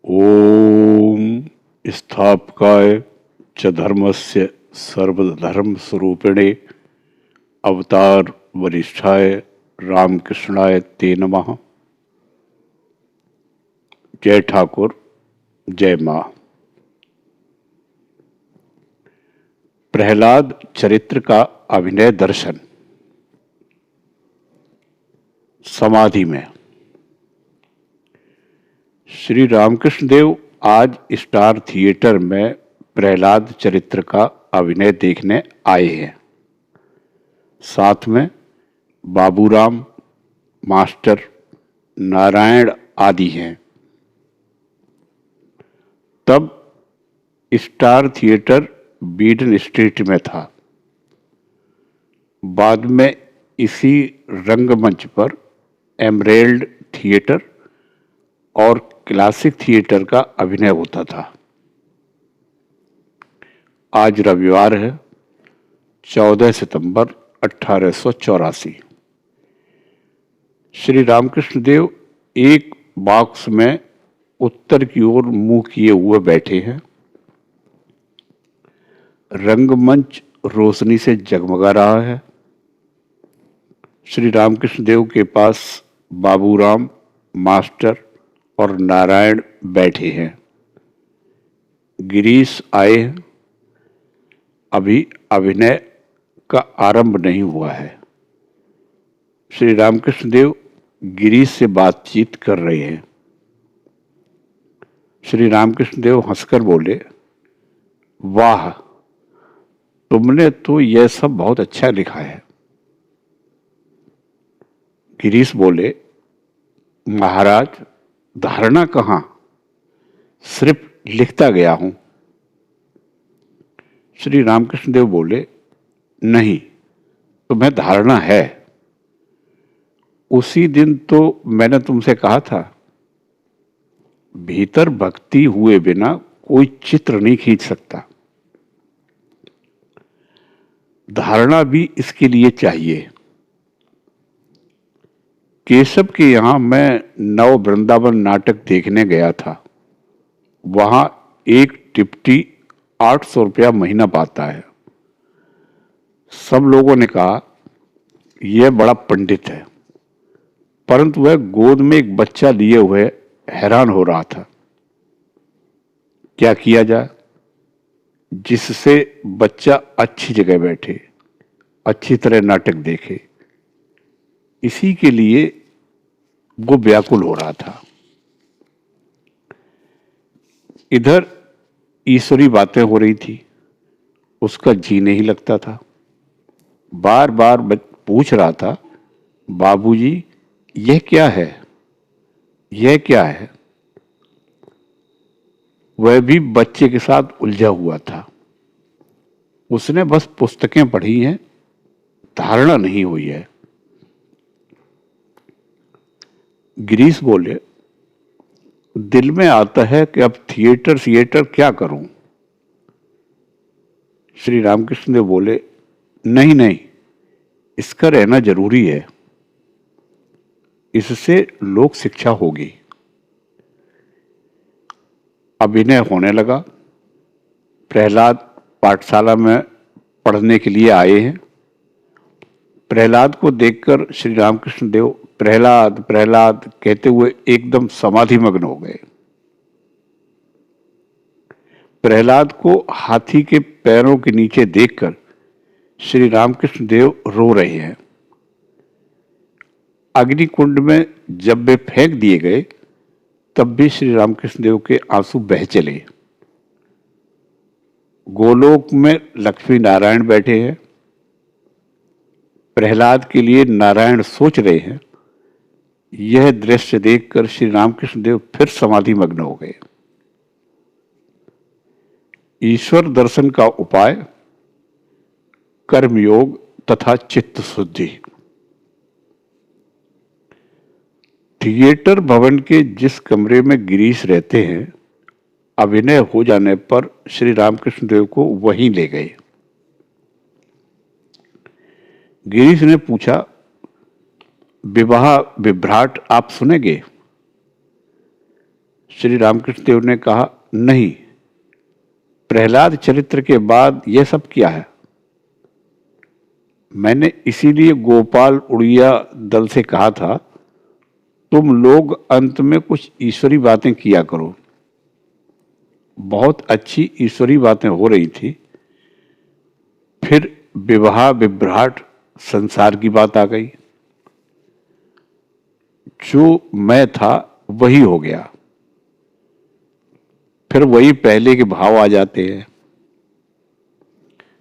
ओम स्थापकाय च धर्मस्य सर्वधर्मस्वरूपिणे अवतार वरिष्ठाय रामकृष्णाय ते नमः। जय ठाकुर, जय मां। प्रहलाद चरित्र का अभिनय दर्शन समाधि में। श्री रामकृष्ण देव आज स्टार थिएटर में प्रहलाद चरित्र का अभिनय देखने आए हैं। साथ में बाबूराम, मास्टर, नारायण आदि हैं। तब स्टार थिएटर बीडन स्ट्रीट में था। बाद में इसी रंगमंच पर एमरेल्ड थिएटर और क्लासिक थिएटर का अभिनय होता था। आज रविवार है, 14 सितंबर 1884। श्री रामकृष्ण देव एक बॉक्स में उत्तर की ओर मुंह किए हुए बैठे हैं। रंगमंच रोशनी से जगमगा रहा है। श्री रामकृष्ण देव के पास बाबूराम, मास्टर और नारायण बैठे हैं। गिरीश आए हैं। अभी अभिनय का आरंभ नहीं हुआ है। श्री रामकृष्ण देव गिरीश से बातचीत कर रहे हैं। श्री रामकृष्ण देव हंसकर बोले, वाह, तुमने तो यह सब बहुत अच्छा लिखा है। गिरीश बोले, महाराज, धारणा कहाँ, सिर्फ लिखता गया हूं। श्री रामकृष्ण देव बोले, नहीं, तुम्हें धारणा है। उसी दिन तो मैंने तुमसे कहा था, भीतर भक्ति हुए बिना कोई चित्र नहीं खींच सकता। धारणा भी इसके लिए चाहिए। केशव के यहां मैं नव वृंदावन नाटक देखने गया था। वहां एक टिप्टी 800 रुपया महीना पाता है। सब लोगों ने कहा यह बड़ा पंडित है, परंतु वह गोद में एक बच्चा लिए हुए हैरान हो रहा था। क्या किया जाए जिससे बच्चा अच्छी जगह बैठे, अच्छी तरह नाटक देखे। इसी के लिए वो व्याकुल हो रहा था। इधर ईश्वरी बातें हो रही थी। उसका जी नहीं लगता था। बार बार पूछ रहा था, बाबूजी, यह क्या है, यह क्या है। वह भी बच्चे के साथ उलझा हुआ था। उसने बस पुस्तकें पढ़ी हैं, धारणा नहीं हुई है। गिरीश बोले, दिल में आता है कि अब थिएटर क्या करूं। श्री रामकृष्ण देव बोले, नहीं नहीं, इसका रहना जरूरी है। इससे लोक शिक्षा होगी। अभिनय होने लगा। प्रहलाद पाठशाला में पढ़ने के लिए आए हैं। प्रहलाद को देखकर श्री रामकृष्ण देव प्रहलाद प्रहलाद कहते हुए एकदम समाधि मग्न हो गए। प्रहलाद को हाथी के पैरों के नीचे देखकर श्री रामकृष्ण देव रो रहे हैं। अग्निकुंड में जब वे फेंक दिए गए, तब भी श्री रामकृष्ण देव के आंसू बह चले। गोलोक में लक्ष्मी नारायण बैठे हैं। प्रहलाद के लिए नारायण सोच रहे हैं। यह दृश्य देखकर श्री रामकृष्ण देव फिर समाधि मग्न हो गए। ईश्वर दर्शन का उपाय कर्मयोग तथा चित्त शुद्धि। थिएटर भवन के जिस कमरे में गिरीश रहते हैं, अभिनय हो जाने पर श्री रामकृष्ण देव को वहीं ले गए। गिरीश ने पूछा, विवाह विभ्राट आप सुनेंगे? श्री रामकृष्ण देव ने कहा, नहीं, प्रहलाद चरित्र के बाद यह सब क्या है? मैंने इसीलिए गोपाल उड़िया दल से कहा था, तुम लोग अंत में कुछ ईश्वरी बातें किया करो। बहुत अच्छी ईश्वरी बातें हो रही थी, फिर विवाह विभ्राट संसार की बात आ गई। जो मैं था वही हो गया, फिर वही पहले के भाव आ जाते हैं।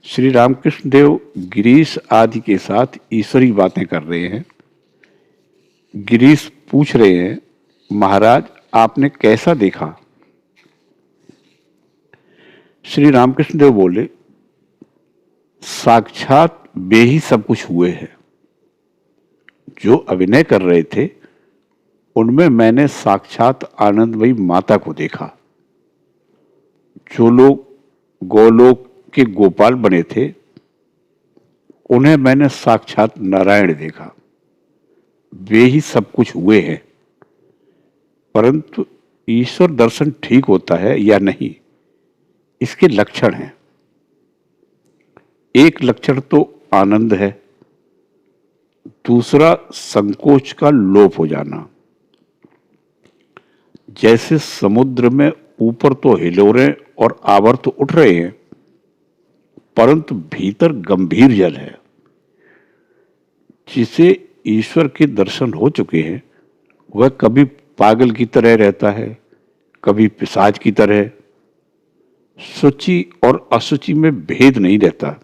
श्री रामकृष्ण देव गिरीश आदि के साथ ईश्वरी बातें कर रहे हैं। गिरीश पूछ रहे हैं, महाराज आपने कैसा देखा? श्री रामकृष्ण देव बोले, साक्षात वे ही सब कुछ हुए हैं। जो अभिनय कर रहे थे उनमें मैंने साक्षात आनंदमयी माता को देखा। जो लोग गोलोक के गोपाल बने थे उन्हें मैंने साक्षात नारायण देखा। वे ही सब कुछ हुए हैं। परंतु ईश्वर दर्शन ठीक होता है या नहीं, इसके लक्षण हैं। एक लक्षण तो आनंद है, दूसरा संकोच का लोप हो जाना। जैसे समुद्र में ऊपर तो हिलोरें और आवर्त उठ रहे हैं, परंतु भीतर गंभीर जल है। जिसे ईश्वर के दर्शन हो चुके हैं वह कभी पागल की तरह रहता है, कभी पिशाच की तरह। शुचि और अशुचि में भेद नहीं रहता।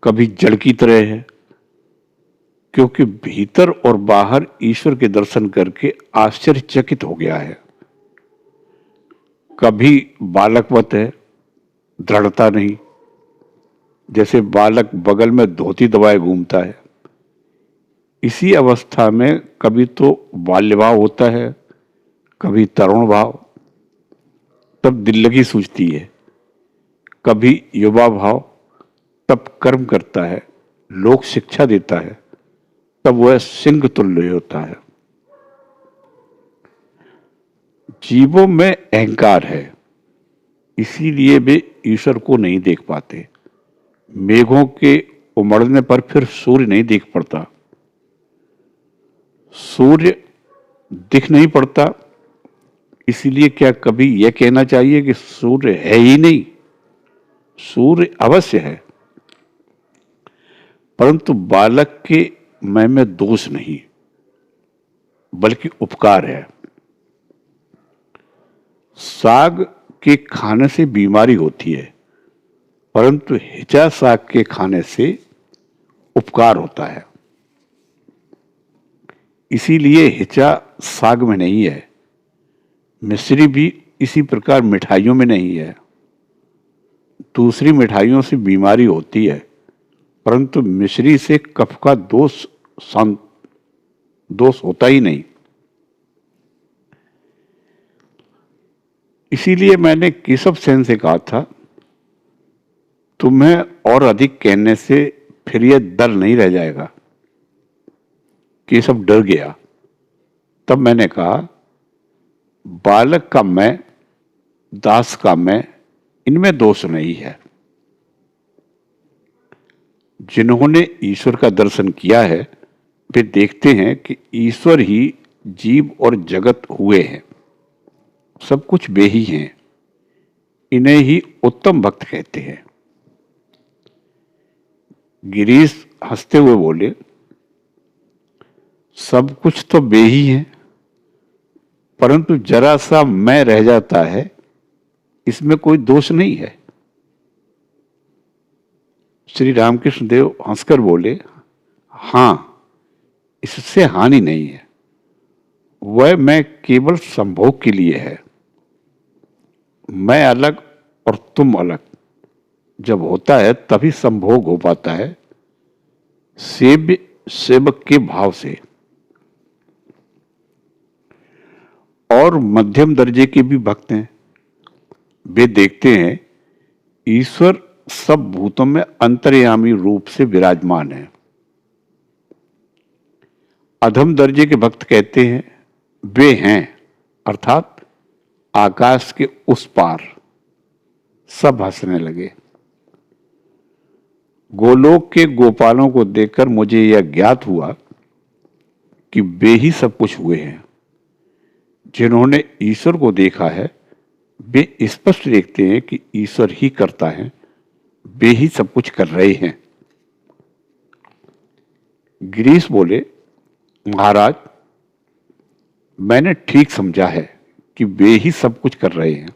कभी जड़ की तरह है, क्योंकि भीतर और बाहर ईश्वर के दर्शन करके आश्चर्यचकित हो गया है। कभी बालकवत है, दृढ़ता नहीं, जैसे बालक बगल में धोती दबाए घूमता है। इसी अवस्था में कभी तो बाल्य भाव होता है, कभी तरुण भाव, तब दिल लगी सूझती है। कभी युवा भाव, तब कर्म करता है, लोक शिक्षा देता है, तब वह सिंह तुल्य होता है। जीवों में अहंकार है, इसीलिए वे ईश्वर को नहीं देख पाते। मेघों के उमड़ने पर फिर सूर्य नहीं दिख पड़ता। सूर्य दिख नहीं पड़ता, इसीलिए क्या कभी यह कहना चाहिए कि सूर्य है ही नहीं? सूर्य अवश्य है, परंतु बालक के मैं में दोष नहीं, बल्कि उपकार है। साग के खाने से बीमारी होती है, परंतु हिचा साग के खाने से उपकार होता है। इसीलिए हिचा साग में नहीं है, मिश्री भी इसी प्रकार मिठाइयों में नहीं है। दूसरी मिठाइयों से बीमारी होती है, परंतु मिश्री से कफ का दोष होता ही नहीं। इसीलिए मैंने केशव सेन से कहा था, तुम्हें और अधिक कहने से फिर यह दल नहीं रह जाएगा। केशव डर गया। तब मैंने कहा, बालक का मैं, दास का मैं, इनमें दोष नहीं है। जिन्होंने ईश्वर का दर्शन किया है वे देखते हैं कि ईश्वर ही जीव और जगत हुए हैं। सब कुछ वे ही हैं। इन्हें ही उत्तम भक्त कहते हैं। गिरीश हंसते हुए बोले, सब कुछ तो वे ही हैं, परंतु जरा सा मैं रह जाता है, इसमें कोई दोष नहीं है। श्री रामकृष्ण देव हंसकर बोले, हां, इससे हानि नहीं है। वह मैं केवल संभोग के लिए है। मैं अलग और तुम अलग जब होता है तभी संभोग हो पाता है, सेव्य सेवक के भाव से। और मध्यम दर्जे के भी भक्त हैं। वे देखते हैं ईश्वर सब भूतों में अंतर्यामी रूप से विराजमान है। अधम दर्जे के भक्त कहते हैं वे हैं, अर्थात आकाश के उस पार। सब हंसने लगे। गोलोक के गोपालों को देखकर मुझे यह ज्ञात हुआ कि वे ही सब कुछ हुए हैं। जिन्होंने ईश्वर को देखा है वे स्पष्ट देखते हैं कि ईश्वर ही करता है, वे ही सब कुछ कर रहे हैं। गिरीश बोले, महाराज, मैंने ठीक समझा है कि वे ही सब कुछ कर रहे हैं।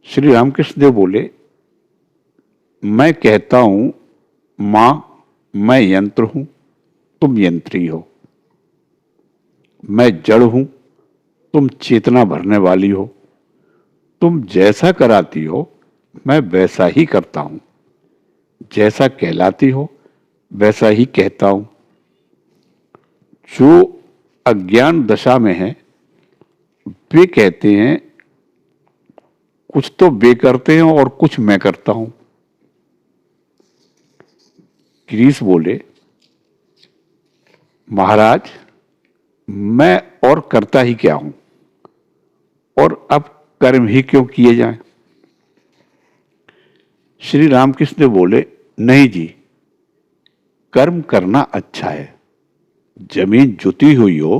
श्री रामकृष्ण देव बोले, मैं कहता हूं मां, मैं यंत्र हूं, तुम यंत्री हो। मैं जड़ हूं, तुम चेतना भरने वाली हो। तुम जैसा कराती हो मैं वैसा ही करता हूं, जैसा कहलाती हो वैसा ही कहता हूं। जो अज्ञान दशा में है वे कहते हैं कुछ तो वे करते हैं और कुछ मैं करता हूं। गिरीश बोले, महाराज, मैं और करता ही क्या हूं, और अब कर्म ही क्यों किए जाएं? श्री रामकृष्ण देव बोले, नहीं जी, कर्म करना अच्छा है। जमीन जुती हुई हो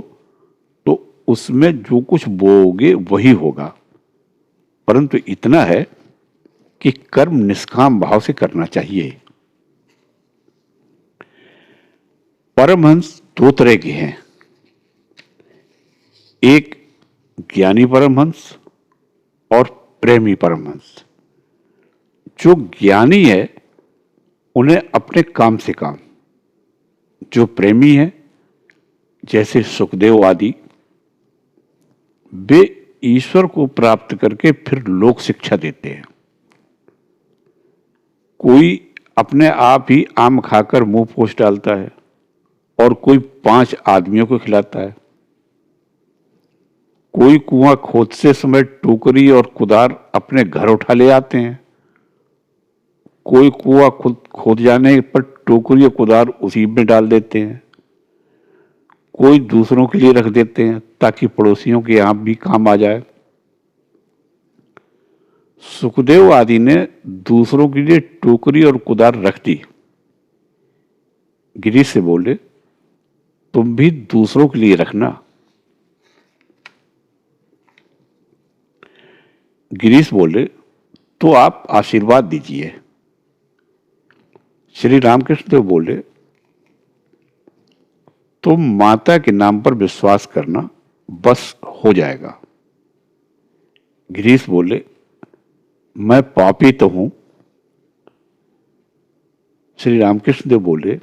तो उसमें जो कुछ बोओगे वही होगा, परंतु इतना है कि कर्म निष्काम भाव से करना चाहिए। परमहंस दो तरह के हैं, एक ज्ञानी परमहंस और प्रेमी परमहंस। जो ज्ञानी है उन्हें अपने काम से काम, जो प्रेमी है जैसे सुखदेव आदि, वे ईश्वर को प्राप्त करके फिर लोक शिक्षा देते हैं। कोई अपने आप ही आम खाकर मुंह पोंछ डालता है और कोई 5 आदमियों को खिलाता है। कोई कुआं खोदते समय टोकरी और कुदार अपने घर उठा ले आते हैं। कोई कुआं खुद खोद जाने पर टोकरी और कुदार उसी में डाल देते हैं। कोई दूसरों के लिए रख देते हैं ताकि पड़ोसियों के यहां भी काम आ जाए। सुखदेव आदि ने दूसरों के लिए टोकरी और कुदार रख दी। गिरीश से बोले, तुम भी दूसरों के लिए रखना। गिरीश बोले, तो आप आशीर्वाद दीजिए। श्री रामकृष्ण देव बोले, तुम माता के नाम पर विश्वास करना, बस हो जाएगा। गिरीश बोले, मैं पापी तो हूं। श्री रामकृष्ण देव बोले,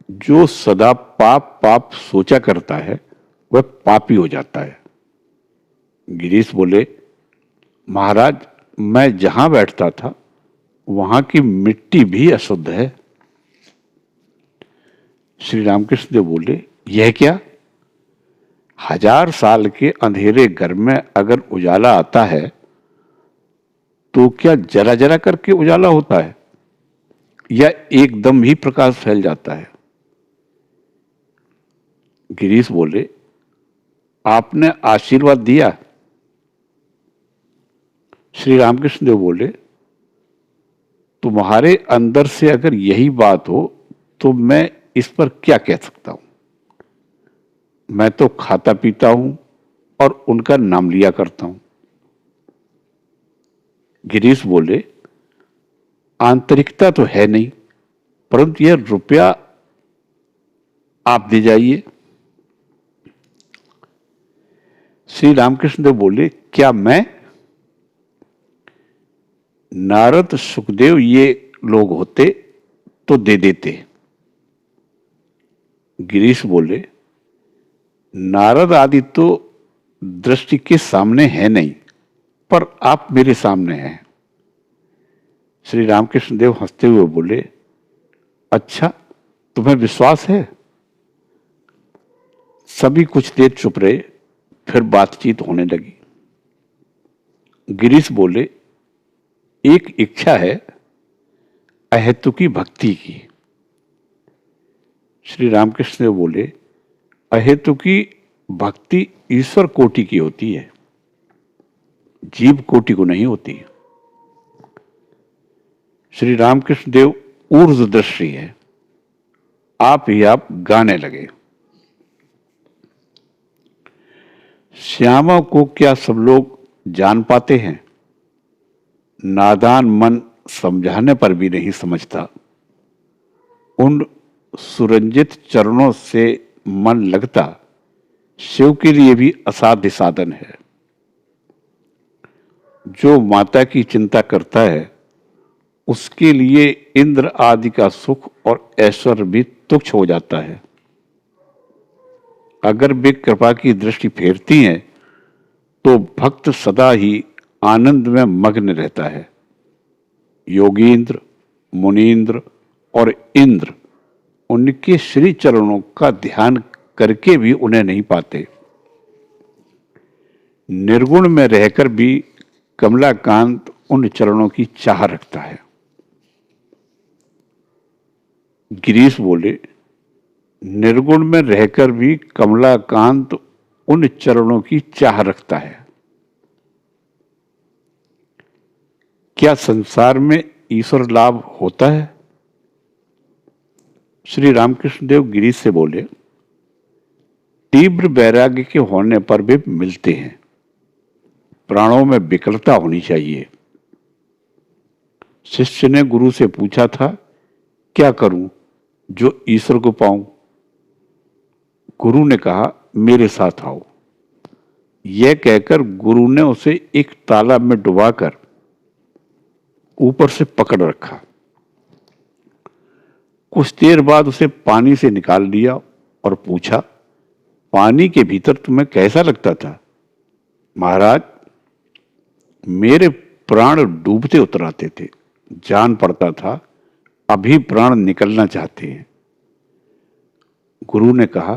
जो सदा पाप पाप सोचा करता है वह पापी हो जाता है। गिरीश बोले, महाराज, मैं जहां बैठता था वहां की मिट्टी भी अशुद्ध है। श्री रामकृष्ण देव बोले, यह क्या? 1000 साल के अंधेरे घर में अगर उजाला आता है तो क्या जरा जरा करके उजाला होता है या एकदम ही प्रकाश फैल जाता है? गिरीश बोले, आपने आशीर्वाद दिया। श्री रामकृष्ण देव बोले, तुम्हारे अंदर से अगर यही बात हो तो मैं इस पर क्या कह सकता हूं? मैं तो खाता पीता हूं और उनका नाम लिया करता हूं। गिरीश बोले, आंतरिकता तो है नहीं, परंतु यह रुपया आप दे जाइए। श्री रामकृष्ण देव बोले, क्या मैं? नारद, सुखदेव ये लोग होते तो दे देते। गिरीश बोले, नारद आदि तो दृष्टि के सामने है नहीं, पर आप मेरे सामने हैं। श्री रामकृष्ण देव हंसते हुए बोले, अच्छा, तुम्हें विश्वास है? सभी कुछ देर चुप रहे, फिर बातचीत होने लगी। गिरीश बोले, एक इच्छा है अहेतुकी भक्ति की। श्री रामकृष्ण देव बोले, अहेतुकी भक्ति ईश्वर कोटि की होती है, जीव कोटि को नहीं होती। श्री रामकृष्ण देव ऊर्ध्वदर्शी है, आप ही आप गाने लगे। श्यामा को क्या सब लोग जान पाते हैं? नादान मन समझाने पर भी नहीं समझता। उन सुरंजित चरणों से मन लगता शिव के लिए भी असाध्य साधन है। जो माता की चिंता करता है उसके लिए इंद्र आदि का सुख और ऐश्वर्य भी तुच्छ हो जाता है। अगर वे कृपा की दृष्टि फेरती हैं तो भक्त सदा ही आनंद में मग्न रहता है। योगींद्र, मुनींद्र और इंद्र उनके श्री चरणों का ध्यान करके भी उन्हें नहीं पाते। निर्गुण में रहकर भी कमलाकांत उन चरणों की चाह रखता है। गिरीश बोले, निर्गुण में रहकर भी कमलाकांत उन चरणों की चाह रखता है। क्या संसार में ईश्वर लाभ होता है? श्री रामकृष्ण देव गिरीश से बोले, तीव्र वैराग्य के होने पर भी मिलते हैं। प्राणों में विकलता होनी चाहिए। शिष्य ने गुरु से पूछा था, क्या करूं जो ईश्वर को पाऊं? गुरु ने कहा, मेरे साथ आओ। यह कहकर गुरु ने उसे एक तालाब में डुबाकर ऊपर से पकड़ रखा। कुछ देर बाद उसे पानी से निकाल लिया और पूछा, पानी के भीतर तुम्हें कैसा लगता था? महाराज, मेरे प्राण डूबते उतर आते थे, जान पड़ता था अभी प्राण निकलना चाहते हैं। गुरु ने कहा,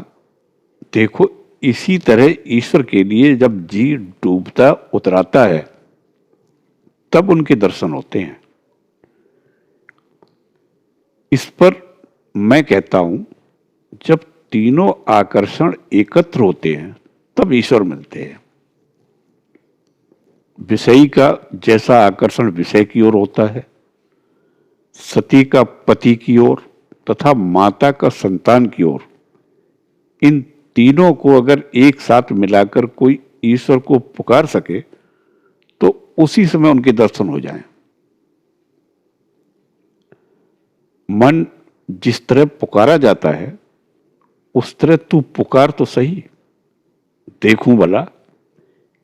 देखो, इसी तरह ईश्वर के लिए जब जी डूबता उतराता है तब उनके दर्शन होते हैं। इस पर मैं कहता हूं, जब तीनों आकर्षण एकत्र होते हैं तब ईश्वर मिलते हैं। विषयी का जैसा आकर्षण विषय की ओर होता है, सती का पति की ओर तथा माता का संतान की ओर, इन तीनों को अगर एक साथ मिलाकर कोई ईश्वर को पुकार सके तो उसी समय उनके दर्शन हो जाएं। मन जिस तरह पुकारा जाता है उस तरह तू पुकार तो सही, देखूं भला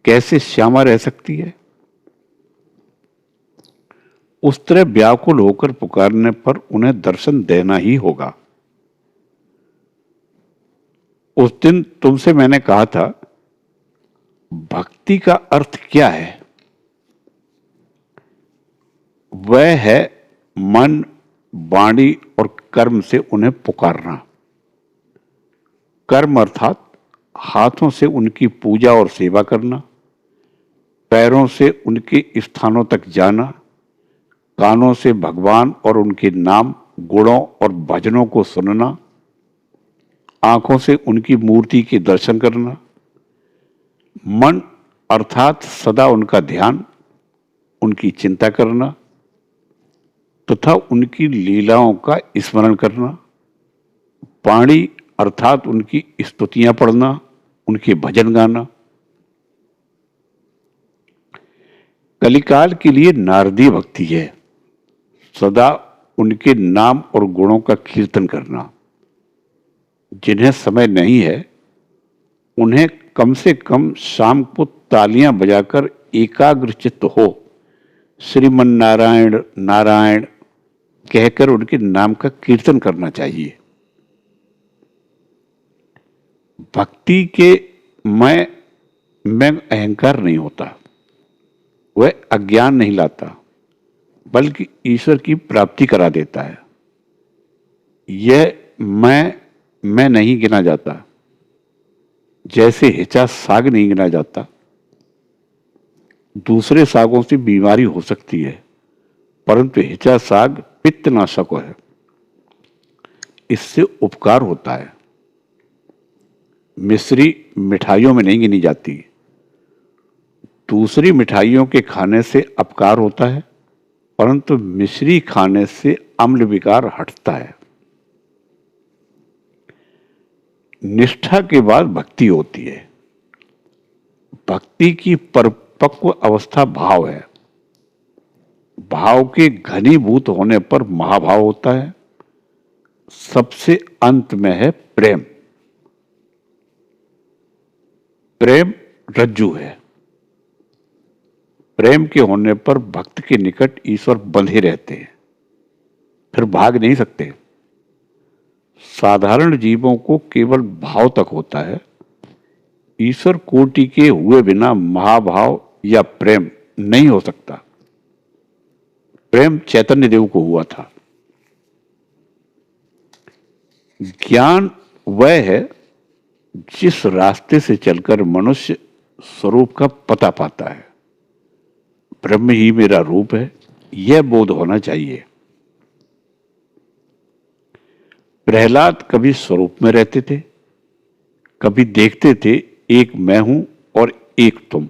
कैसे श्यामा रह सकती है। उस तरह व्याकुल होकर पुकारने पर उन्हें दर्शन देना ही होगा। उस दिन तुमसे मैंने कहा था, भक्ति का अर्थ क्या है? वह है मन, वाणी और कर्म से उन्हें पुकारना। कर्म अर्थात हाथों से उनकी पूजा और सेवा करना, पैरों से उनके स्थानों तक जाना, कानों से भगवान और उनके नाम, गुणों और भजनों को सुनना, आंखों से उनकी मूर्ति के दर्शन करना, मन अर्थात सदा उनका ध्यान, उनकी चिंता करना तथा उनकी लीलाओं का स्मरण करना, वाणी अर्थात उनकी स्तुतियां पढ़ना, उनके भजन गाना। कलिकाल के लिए नारदीय भक्ति है, सदा उनके नाम और गुणों का कीर्तन करना। जिन्हें समय नहीं है उन्हें कम से कम शाम को तालियां बजाकर एकाग्र चित्त हो श्रीमन नारायण नारायण कहकर उनके नाम का कीर्तन करना चाहिए। भक्ति के मैं अहंकार नहीं होता, वह अज्ञान नहीं लाता बल्कि ईश्वर की प्राप्ति करा देता है। यह मैं नहीं गिना जाता, जैसे हिचा साग नहीं गिना जाता। दूसरे सागों से बीमारी हो सकती है परंतु हिचा साग पित्तनाशक है, इससे उपकार होता है। मिश्री मिठाइयों में नहीं गिनी जाती। दूसरी मिठाइयों के खाने से अपकार होता है, परंतु मिश्री खाने से अम्ल विकार हटता है। निष्ठा के बाद भक्ति होती है। भक्ति की परिपक्व अवस्था भाव है। भाव के घनीभूत होने पर महाभाव होता है। सबसे अंत में है प्रेम। प्रेम रज्जु है। प्रेम के होने पर भक्त के निकट ईश्वर बंधे रहते हैं, फिर भाग नहीं सकते। साधारण जीवों को केवल भाव तक होता है। ईश्वर कोटि के हुए बिना महाभाव या प्रेम नहीं हो सकता। प्रेम चैतन्य देव को हुआ था। ज्ञान वह है जिस रास्ते से चलकर मनुष्य स्वरूप का पता पाता है। ब्रह्म ही मेरा रूप है, यह बोध होना चाहिए। प्रहलाद कभी स्वरूप में रहते थे, कभी देखते थे एक मैं हूं और एक तुम।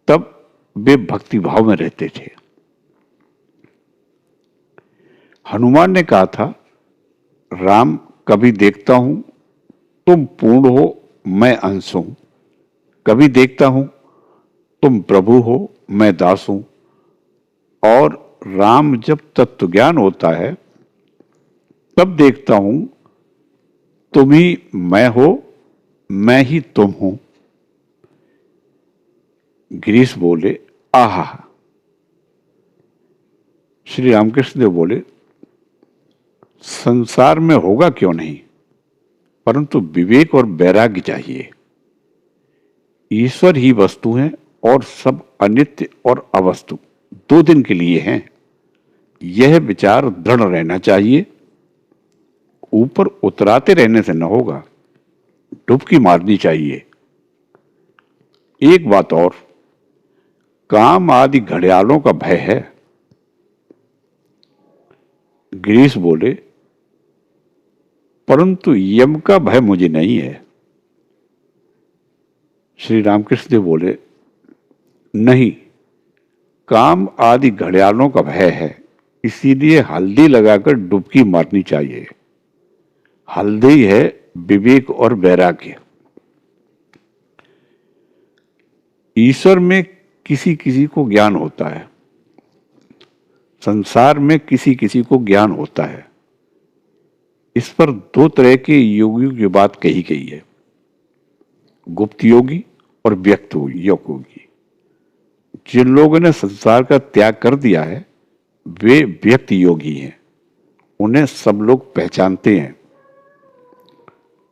तब वे भक्ति भाव में रहते थे। हनुमान ने कहा था, राम कभी देखता हूं तुम पूर्ण हो, मैं अंश हूं। कभी देखता हूं तुम प्रभु हो, मैं दास हूं। और राम जब तत्व ज्ञान होता है तब देखता हूं तुम ही मैं हो, मैं ही तुम हूं। गिरीश बोले, आहा। श्री रामकृष्ण देव बोले, संसार में होगा क्यों नहीं, परंतु विवेक और वैराग्य चाहिए। ईश्वर ही वस्तु हैं और सब अनित्य और अवस्तु 2 दिन के लिए हैं। यह विचार दृढ़ रहना चाहिए। ऊपर उतराते रहने से न होगा, डुबकी मारनी चाहिए। एक बात और, काम आदि घड़ियालों का भय है। गिरीश बोले, परंतु यम का भय मुझे नहीं है। श्री रामकृष्ण देव बोले, नहीं, काम आदि घड़ियालों का भय है, इसीलिए हल्दी लगाकर डुबकी मारनी चाहिए। हल्दी है विवेक और वैराग्य। ईश्वर में किसी किसी को ज्ञान होता है, संसार में किसी किसी को ज्ञान होता है। इस पर 2 तरह के योगियों की बात कही गई है, गुप्त योगी और व्यक्त योगी। जिन लोगों ने संसार का त्याग कर दिया है वे व्यक्त योगी हैं, उन्हें सब लोग पहचानते हैं।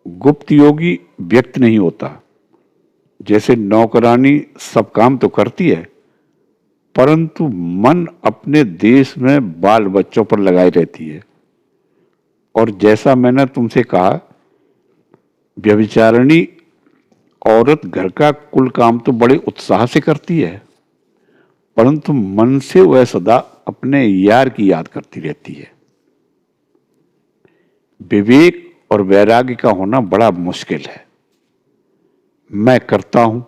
गुप्त योगी व्यक्त नहीं होता। जैसे नौकरानी सब काम तो करती है, परंतु मन अपने देश में बाल बच्चों पर लगाई रहती है। और जैसा मैंने तुमसे कहा, व्यभिचारिणी औरत घर का कुल काम तो बड़े उत्साह से करती है, परंतु मन से वह सदा अपने यार की याद करती रहती है। विवेक और वैराग्य का होना बड़ा मुश्किल है। मैं करता हूं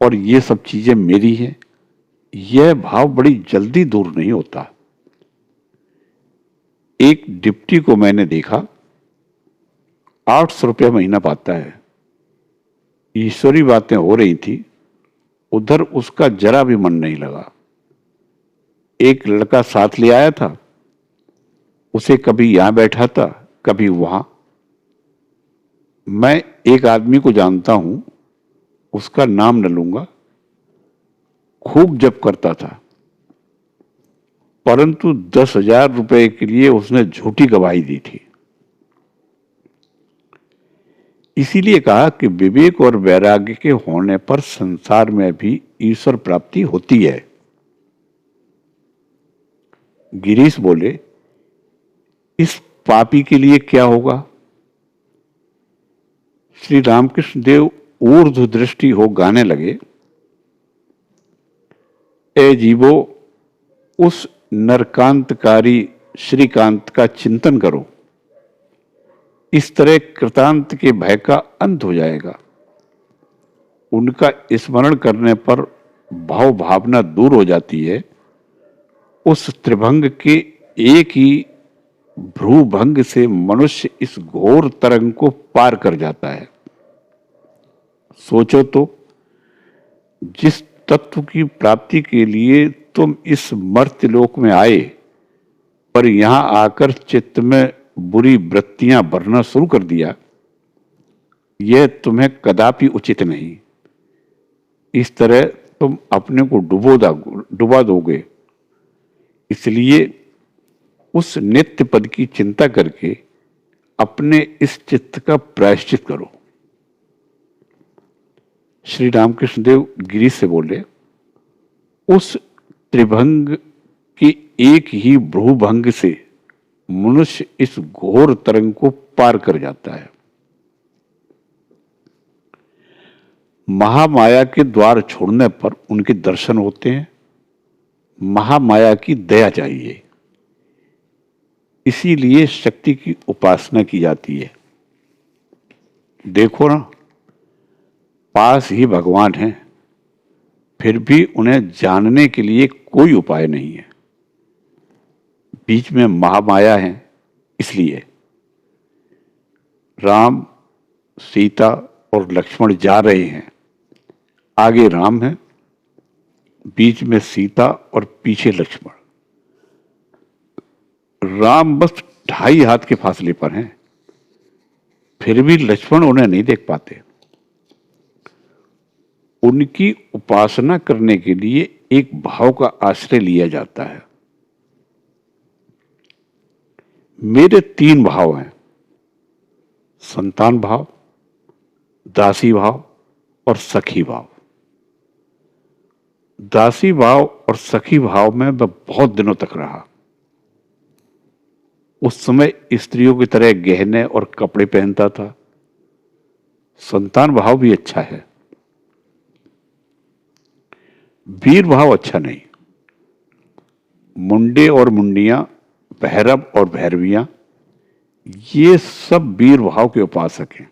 और ये सब चीजें मेरी हैं, यह भाव बड़ी जल्दी दूर नहीं होता। एक डिप्टी को मैंने देखा, 800 रुपया महीना पाता है। ईश्वरी बातें हो रही थी, उधर उसका जरा भी मन नहीं लगा। एक लड़का साथ ले आया था, उसे कभी यहां बैठा था, कभी वहां। मैं एक आदमी को जानता हूं, उसका नाम न लूंगा, खूब जप करता था, परंतु 10,000 रुपए के लिए उसने झूठी गवाही दी थी। इसीलिए कहा कि विवेक और वैराग्य के होने पर संसार में भी ईश्वर प्राप्ति होती है। गिरीश बोले, इस पापी के लिए क्या होगा? श्री रामकृष्ण देव ऊर्ध्व दृष्टि हो गाने लगे, ए जीवो, उस नरकांतकारी श्रीकांत का चिंतन करो। इस तरह कृतांत के भय का अंत हो जाएगा। उनका स्मरण करने पर भाव भावना दूर हो जाती है। उस त्रिभंग के एक ही भ्रूभंग से मनुष्य इस घोर तरंग को पार कर जाता है। सोचो तो, जिस तत्व की प्राप्ति के लिए तुम इस मर्त्यलोक में आए, पर यहां आकर चित्त में बुरी वृत्तियां भरना शुरू कर दिया, यह तुम्हें कदापि उचित नहीं। इस तरह तुम अपने को डुबा दोगे। इसलिए उस नित्य पद की चिंता करके अपने इस चित्त का प्रायश्चित करो। श्री रामकृष्ण देव गिरीश से बोले, उस त्रिभंग के एक ही भ्रूभंग से मनुष्य इस घोर तरंग को पार कर जाता है। महामाया के द्वार छोड़ने पर उनके दर्शन होते हैं। महामाया की दया चाहिए, इसीलिए शक्ति की उपासना की जाती है। देखो ना, पास ही भगवान हैं, फिर भी उन्हें जानने के लिए कोई उपाय नहीं है। बीच में महामाया है, इसलिए राम, सीता और लक्ष्मण जा रहे हैं। आगे राम है, बीच में सीता और पीछे लक्ष्मण। राम बस 2.5 हाथ के फासले पर हैं, फिर भी लक्ष्मण उन्हें नहीं देख पाते। उनकी उपासना करने के लिए एक भाव का आश्रय लिया जाता है। मेरे 3 भाव हैं, संतान भाव, दासी भाव और सखी भाव। दासी भाव और सखी भाव में मैं बहुत दिनों तक रहा। उस समय स्त्रियों की तरह गहने और कपड़े पहनता था। संतान भाव भी अच्छा है, वीर भाव अच्छा नहीं। मुंडे और मुंडियां, भैरव और भैरवियां, ये सब वीर भाव के उपासक हैं।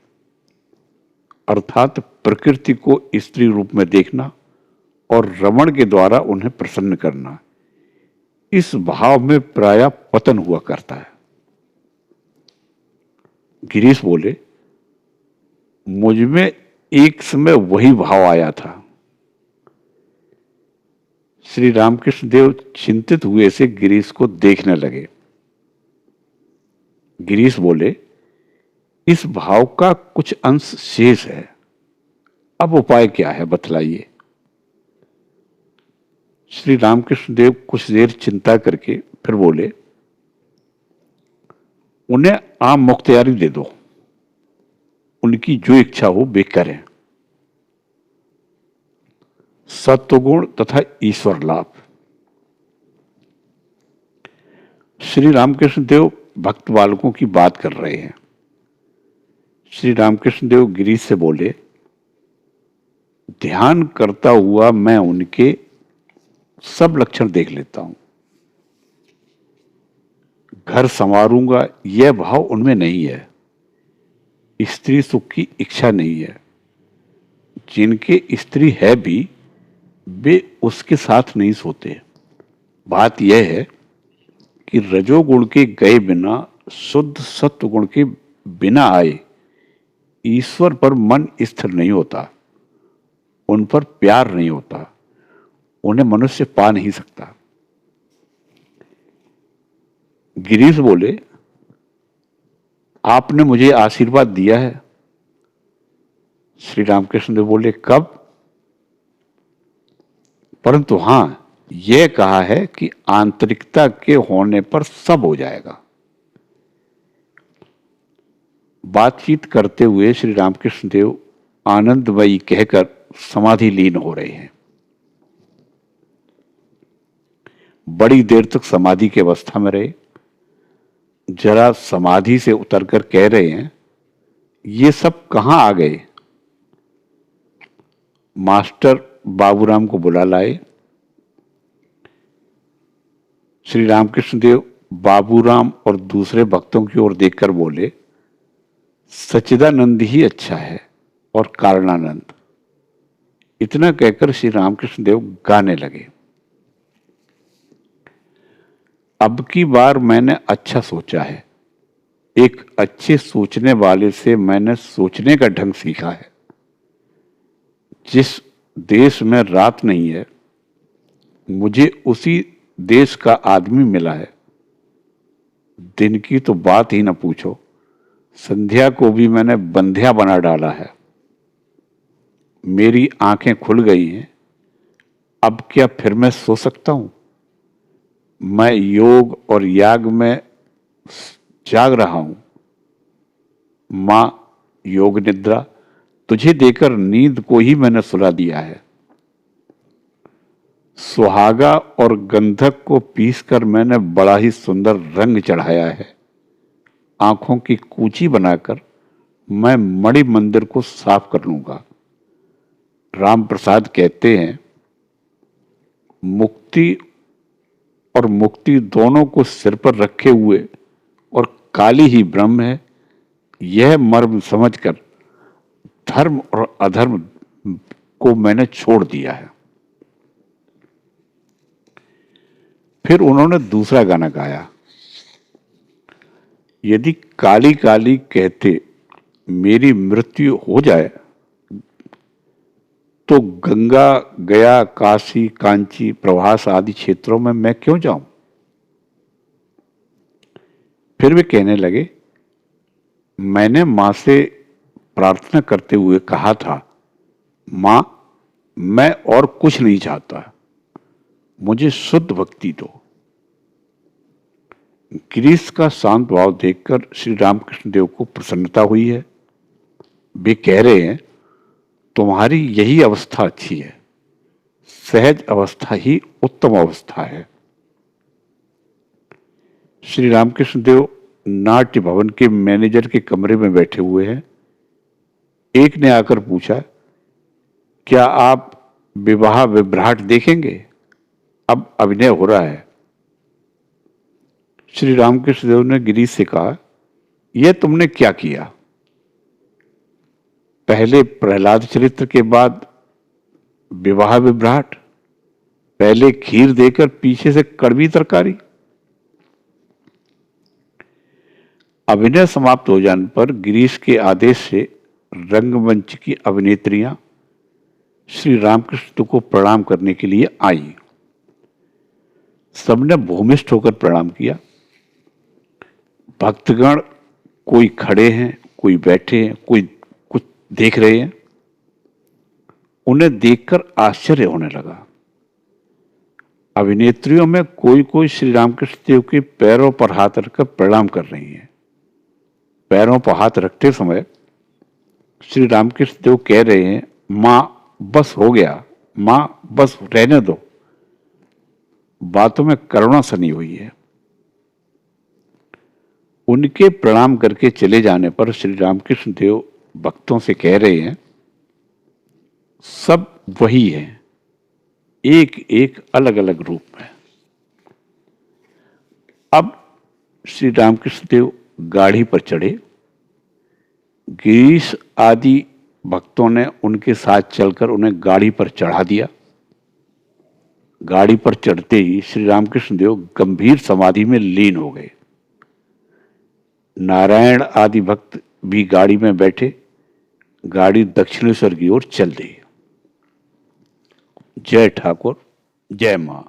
अर्थात प्रकृति को स्त्री रूप में देखना और रमण के द्वारा उन्हें प्रसन्न करना, इस भाव में प्रायः पतन हुआ करता है। गिरीश बोले, मुझमें एक समय वही भाव आया था। श्री रामकृष्ण देव चिंतित हुए से गिरीश को देखने लगे। गिरीश बोले, इस भाव का कुछ अंश शेष है, अब उपाय क्या है, बतलाइए। श्री रामकृष्ण देव कुछ देर चिंता करके फिर बोले, उन्हें आम मुख्तियारी दे दो, उनकी जो इच्छा हो वे करें। सत्वगुण तथा ईश्वर लाभ। श्री रामकृष्ण देव भक्त बालकों की बात कर रहे हैं। श्री रामकृष्ण देव गिरीश से बोले, ध्यान करता हुआ मैं उनके सब लक्षण देख लेता हूं। घर संवारूंगा यह भाव उनमें नहीं है। स्त्री सुख की इच्छा नहीं है। जिनके स्त्री है भी, वे उसके साथ नहीं सोते। बात यह है कि रजोगुण के गए बिना, शुद्ध सत्व गुण के बिना आए ईश्वर पर मन स्थिर नहीं होता, उन पर प्यार नहीं होता, उन्हें मनुष्य पा नहीं सकता। गिरीश बोले, आपने मुझे आशीर्वाद दिया है। श्री रामकृष्ण देव बोले, कब? परंतु हां, यह कहा है कि आंतरिकता के होने पर सब हो जाएगा। बातचीत करते हुए श्री रामकृष्ण देव आनंदमयी कहकर समाधि लीन हो रहे हैं। बड़ी देर तक समाधि की अवस्था में रहे। जरा समाधि से उतरकर कह रहे हैं, ये सब कहां आ गए? मास्टर बाबूराम को बुला लाए। श्री रामकृष्ण देव बाबूराम और दूसरे भक्तों की ओर देखकर बोले, सच्चिदानंद ही अच्छा है और कारणानंद। इतना कहकर श्री रामकृष्ण देव गाने लगे। अब की बार मैंने अच्छा सोचा है। एक अच्छे सोचने वाले से मैंने सोचने का ढंग सीखा है। जिस देश में रात नहीं है, मुझे उसी देश का आदमी मिला है। दिन की तो बात ही न पूछो, संध्या को भी मैंने बंध्या बना डाला है। मेरी आंखें खुल गई हैं। अब क्या फिर मैं सो सकता हूं? मैं योग और याग में जाग रहा हूं। मां योग निद्रा, तुझे देकर नींद को ही मैंने सुला दिया है। सुहागा और गंधक को पीसकर मैंने बड़ा ही सुंदर रंग चढ़ाया है। आंखों की कूची बनाकर मैं मणि मंदिर को साफ कर लूंगा। राम प्रसाद कहते हैं, मुक्ति और मुक्ति दोनों को सिर पर रखे हुए और काली ही ब्रह्म है, यह मर्म समझकर धर्म और अधर्म को मैंने छोड़ दिया है। फिर उन्होंने दूसरा गाना गाया। यदि काली काली कहते मेरी मृत्यु हो जाए तो गंगा, गया, काशी, कांची, प्रवास आदि क्षेत्रों में मैं क्यों जाऊं? फिर वे कहने लगे, मैंने मां से प्रार्थना करते हुए कहा था, मां मैं और कुछ नहीं चाहता, मुझे शुद्ध भक्ति दो। गिरीश का शांत भाव देखकर श्री रामकृष्ण देव को प्रसन्नता हुई है। वे कह रहे हैं, तुम्हारी यही अवस्था अच्छी है। सहज अवस्था ही उत्तम अवस्था है। श्री रामकृष्ण देव नाट्य भवन के मैनेजर के कमरे में बैठे हुए हैं। एक ने आकर पूछा, क्या आप विवाह विभ्राट देखेंगे? अब अभिनय हो रहा है। श्री रामकृष्ण देव ने गिरीश से कहा, यह तुमने क्या किया? पहले प्रहलाद चरित्र के बाद विवाह विभ्राट, पहले खीर देकर पीछे से कड़वी तरकारी। अभिनय समाप्त हो जाने पर गिरीश के आदेश से रंगमंच की अभिनेत्रियां श्री रामकृष्ण को प्रणाम करने के लिए आई। सबने भूमिष्ठ होकर प्रणाम किया। भक्तगण कोई खड़े हैं, कोई बैठे हैं, कोई कुछ देख रहे हैं। उन्हें देखकर आश्चर्य होने लगा। अभिनेत्रियों में कोई कोई श्री रामकृष्ण देव के पैरों पर हाथ रखकर प्रणाम कर रही हैं। पैरों पर हाथ रखते समय श्री रामकृष्ण देव कह रहे हैं, मां बस हो गया, मां बस रहने दो। बातों में करुणा सनी हुई है। उनके प्रणाम करके चले जाने पर श्री रामकृष्ण देव भक्तों से कह रहे हैं, सब वही है, एक एक अलग अलग रूप में। अब श्री रामकृष्ण देव गाड़ी पर चढ़े। गिरीश आदि भक्तों ने उनके साथ चलकर उन्हें गाड़ी पर चढ़ा दिया। गाड़ी पर चढ़ते ही श्री रामकृष्ण देव गंभीर समाधि में लीन हो गए। नारायण आदि भक्त भी गाड़ी में बैठे। गाड़ी दक्षिणेश्वर की ओर चल दी। जय ठाकुर, जय मां।